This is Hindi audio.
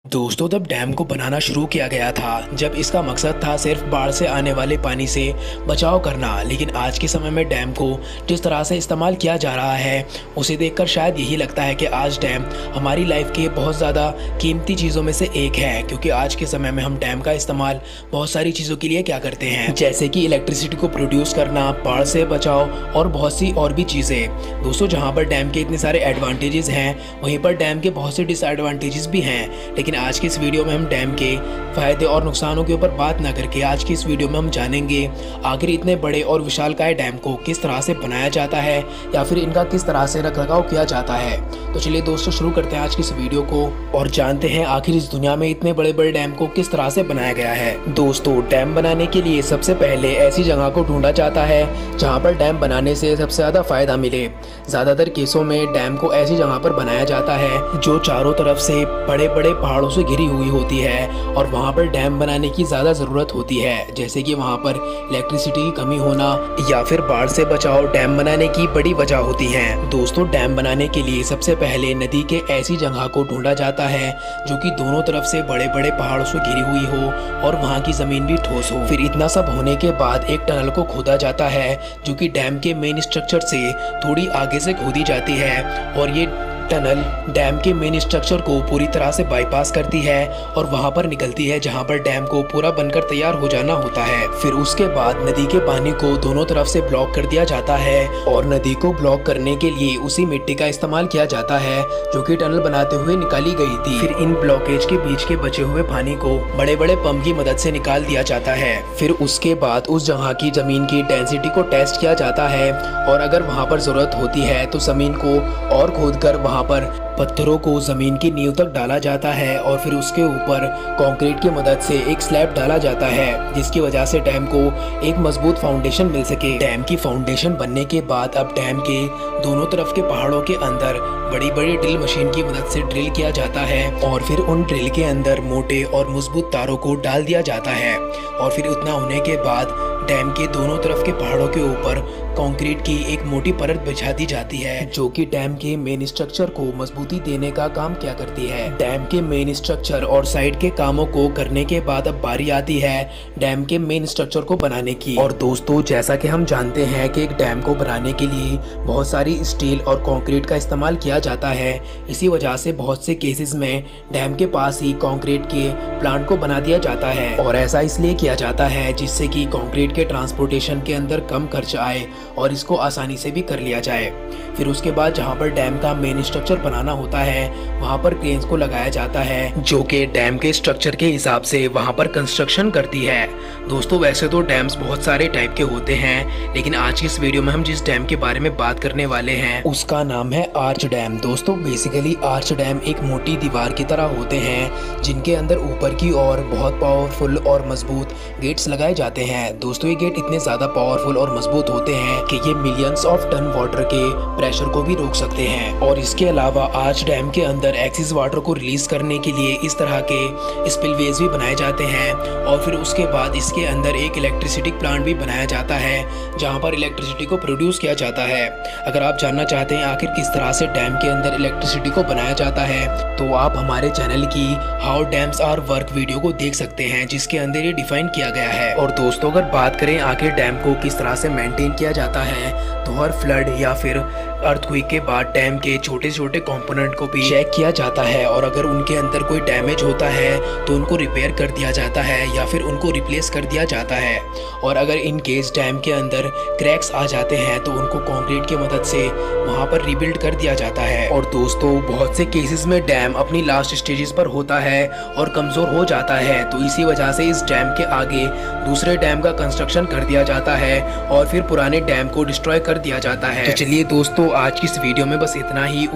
दोस्तों, तब डैम को बनाना शुरू किया गया था जब इसका मकसद था सिर्फ बाढ़ से आने वाले पानी से बचाव करना। लेकिन आज के समय में डैम को जिस तरह से इस्तेमाल किया जा रहा है उसे देखकर शायद यही लगता है कि आज डैम हमारी लाइफ के बहुत ज़्यादा कीमती चीज़ों में से एक है, क्योंकि आज के समय में हम डैम का इस्तेमाल बहुत सारी चीज़ों के लिए क्या करते हैं, जैसे कि इलेक्ट्रिसिटी को प्रोड्यूस करना, बाढ़ से बचाव और बहुत सी और भी चीज़ें। दोस्तों, जहाँ पर डैम के इतने सारे एडवांटेजेस हैं वहीं पर डैम के बहुत से डिसएडवांटेजेस भी हैं। लेकिन आज की इस वीडियो में हम डैम के फायदे और नुकसानों के ऊपर बात ना करके आज की इस वीडियो में हम जानेंगे आखिर इतने बड़े और विशालकाय डैम को किस तरह से बनाया जाता है या फिर इनका किस तरह से रखरखाव किया जाता है। तो चलिए दोस्तों, शुरू करते हैं आज की इस वीडियो को और जानते हैं आखिर इस दुनिया में इतने बड़े बड़े डैम को किस तरह से बनाया गया है। दोस्तों, डैम बनाने के लिए सबसे पहले ऐसी जगह को ढूंढा जाता है जहाँ पर डैम बनाने से सबसे ज़्यादा फायदा मिले। ज़्यादातर केसों में डैम को ऐसी जगह पर बनाया जाता है जो चारों तरफ से बड़े बड़े पहाड़ों से घिरी हुई होती है और वहाँ पर डैम बनाने की ज़्यादा ज़रूरत होती है, जैसे कि वहाँ पर इलेक्ट्रिसिटी की कमी होना या फिर बाढ़ से बचाव डैम बनाने की बड़ी वजह होती है। दोस्तों, डैम बनाने के लिए सबसे पहले नदी के ऐसी जगह को ढूंढा जाता है जो कि दोनों तरफ से बड़े बड़े पहाड़ों से घिरी हुई हो और वहाँ की ज़मीन भी ठोस हो। फिर इतना सब होने के बाद एक टनल को खोदा जाता है जो कि डैम के मेन स्ट्रक्चर से थोड़ी आगे से खोदी जाती है और ये टनल डैम के मेन स्ट्रक्चर को पूरी तरह से बाईपास करती है और वहां पर निकलती है जहां पर डैम को पूरा बनकर तैयार हो जाना होता है। फिर उसके बाद नदी के पानी को दोनों तरफ से ब्लॉक कर दिया जाता है और नदी को ब्लॉक करने के लिए उसी मिट्टी का इस्तेमाल किया जाता है जो कि टनल बनाते हुए निकाली गई थी। फिर इन ब्लॉकेज के बीच के बचे हुए पानी को बड़े बड़े पंप की मदद से निकाल दिया जाता है। फिर उसके बाद उस जगह की जमीन की डेंसिटी को टेस्ट किया जाता है और अगर वहाँ पर जरूरत होती है तो जमीन को और खोदकर वहाँ पर पत्थरों को जमीन की नींव तक डाला जाता है और फिर उसके ऊपर कंक्रीट की मदद से एक स्लैब डाला जाता है जिसकी वजह से डैम को एक मजबूत फाउंडेशन मिल सके। डैम की फाउंडेशन बनने के बाद अब डैम के दोनों तरफ के पहाड़ों के अंदर बड़ी बड़ी ड्रिल मशीन की मदद से ड्रिल किया जाता है और फिर उन ड्रिल के अंदर मोटे और मजबूत तारों को डाल दिया जाता है और फिर उतना होने के बाद डैम के दोनों तरफ के पहाड़ों के ऊपर कंक्रीट की एक मोटी परत बिछा दी जाती है जो कि डैम के मेन स्ट्रक्चर को मजबूती देने का काम क्या करती है। डैम के मेन स्ट्रक्चर और साइड के कामों को करने के बाद अब बारी आती है डैम के मेन स्ट्रक्चर को बनाने की। और दोस्तों, जैसा कि हम जानते हैं कि एक डैम को बनाने के लिए बहुत सारी स्टील और कंक्रीट का इस्तेमाल किया जाता है। इसी वजह से बहुत से केसेस में डैम के पास ही कंक्रीट के प्लांट को बना दिया जाता है और ऐसा इसलिए किया जाता है जिससे कि कंक्रीट के ट्रांसपोर्टेशन के अंदर कम खर्च आए और इसको आसानी से भी कर लिया जाए। फिर उसके बाद जहाँ पर डैम का मेन स्ट्रक्चर बनाना होता है वहाँ पर क्रेन्स को लगाया जाता है जो कि डैम के स्ट्रक्चर के हिसाब से वहाँ पर कंस्ट्रक्शन करती है। दोस्तों, वैसे तो डैम्स बहुत सारे टाइप के होते हैं, लेकिन आज की इस वीडियो में हम जिस डैम के बारे में बात करने वाले हैं उसका नाम है आर्च डैम। दोस्तों, बेसिकली आर्च डैम एक मोटी दीवार की तरह होते हैं जिनके अंदर ऊपर की ओर बहुत पावरफुल और मजबूत गेट्स लगाए जाते हैं। दोस्तों, ये गेट इतने ज्यादा पावरफुल और मजबूत होते हैं कि ये मिलियंस ऑफ टन वाटर के प्रेशर को भी रोक सकते हैं। और इसके अलावा आर्च डैम के अंदर एक्सेस वाटर को रिलीज करने के लिए इस तरह के स्पिलवेज भी बनाए जाते हैं और फिर उसके बाद इसके अंदर एक इलेक्ट्रिसिटी प्लांट भी बनाया जाता है जहां पर इलेक्ट्रिसिटी को प्रोड्यूस किया जाता है। अगर आप जानना चाहते हैं आखिर किस तरह से डैम के अंदर इलेक्ट्रिसिटी को बनाया जाता है तो आप हमारे चैनल की how dams are work video को देख सकते हैं जिसके अंदर ये डिफाइन किया गया है। और दोस्तों, अगर बात करें आखिर डैम को किस तरह से मेंटेन किया जाता है तो हर फ्लड या फिर अर्थक्वेक के बाद डैम के छोटे छोटे कंपोनेंट को भी चेक किया जाता है और अगर उनके अंदर कोई डैमेज होता है तो उनको रिपेयर कर दिया जाता है या फिर उनको रिप्लेस कर दिया जाता है। और अगर इन केस डैम के अंदर क्रैक्स आ जाते हैं तो उनको कंक्रीट की मदद से वहां पर रिबिल्ड कर दिया जाता है। और दोस्तों, बहुत से केसेस में डैम अपनी लास्ट स्टेजेस पर होता है और कमजोर हो जाता है, तो इसी वजह से इस डैम के आगे दूसरे डैम का कंस्ट्रक्शन कर दिया जाता है और फिर पुराने डैम को डिस्ट्रॉय कर दिया जाता है। तो चलिए दोस्तों, आज की इस वीडियो में बस इतना ही।